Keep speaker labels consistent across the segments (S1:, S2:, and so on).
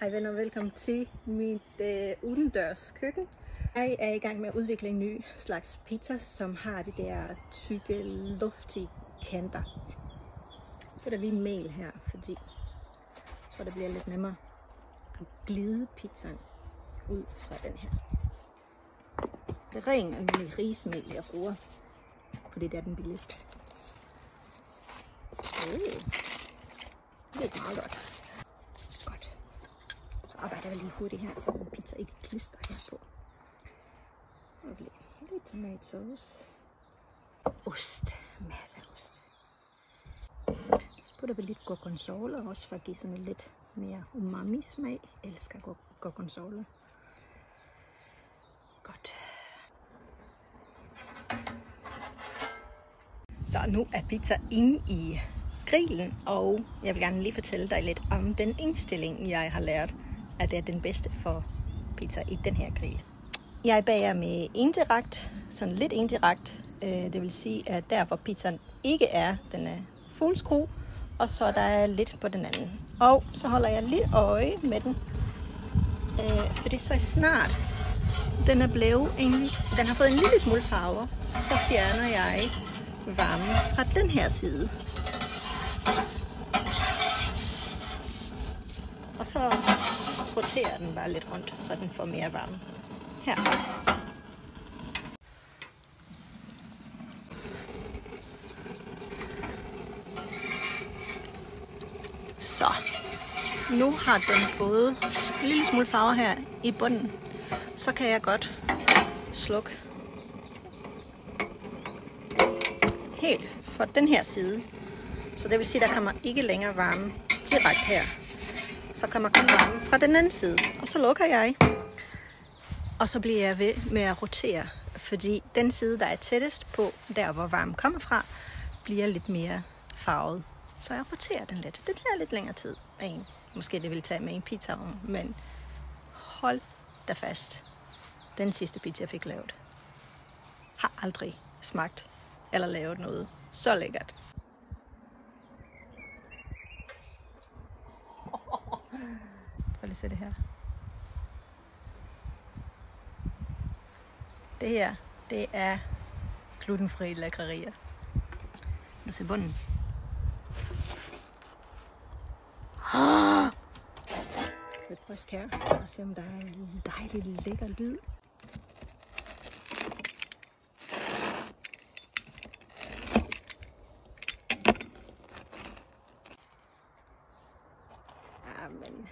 S1: Hej venner, velkommen til mit udendørs køkken. Jeg er i gang med at udvikle en ny slags pizza, som har de der tykke, luftige kanter. Så er der lige mel her, fordi jeg tror det bliver lidt nemmere at glide pizzaen ud fra den her. Det er ren almindelig rismel, jeg bruger, fordi det er den billigste. Det er meget godt. Så arbejder jeg lige hurtigt her, så den pizza ikke klister her på. Og lidt tomatsauce. Ost. Masser af ost. Så putter vi lidt gorgonzola også for at give sådan en lidt mere umami smag. Jeg elsker gorgonzola. Godt. Så nu er pizza inde i grillen, og jeg vil gerne lige fortælle dig lidt om den indstilling, jeg har lært, at det er den bedste for pizza i den her grill. Jeg bager med endirekt, sådan lidt endirekt. Det vil sige, at der hvor pizzaen ikke er, den er fuld skrue, og så der er lidt på den anden. Og så holder jeg lidt øje med den, fordi så snart den er blevet den har fået en lille smule farve, så fjerner jeg varmen fra den her side. Og så roterer den bare lidt rundt, så den får mere varme herfra. Så nu har den fået en lille smule farve her i bunden. Så kan jeg godt slukke helt fra den her side. Så det vil sige, at der kommer ikke længere varme direkte her. Så kommer kun varmen fra den anden side. Og så lukker jeg. Og så bliver jeg ved med at rotere. Fordi den side, der er tættest på, der hvor varmen kommer fra, bliver lidt mere farvet. Så jeg roterer den lidt. Det tager lidt længere tid. Måske det vil tage med en pizzaovn. Men hold da fast. Den sidste pizza, jeg fik lavet, har aldrig smagt eller lavet noget så lækkert. Prøv lige at se det her. Det her, det er glutenfri lækkerier. Nu se bunden. Jeg prøver at skære og se om der er en dejlig lækker lyd. Amen.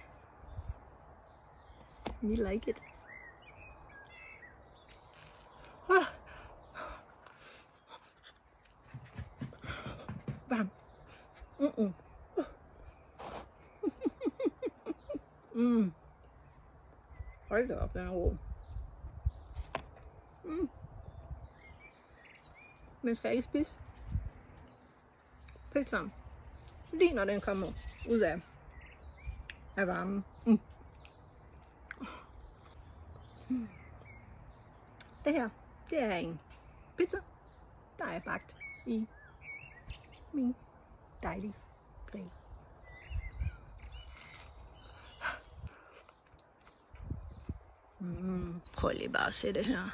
S1: We like it. Varm. Hold da op, den er rå. Men skal jeg ikke spise pizzaen, lige når den kommer ud af varmen. Det her, det er en pizza, der er bagt i min dejlige grill. Prøv lige bare at se det her.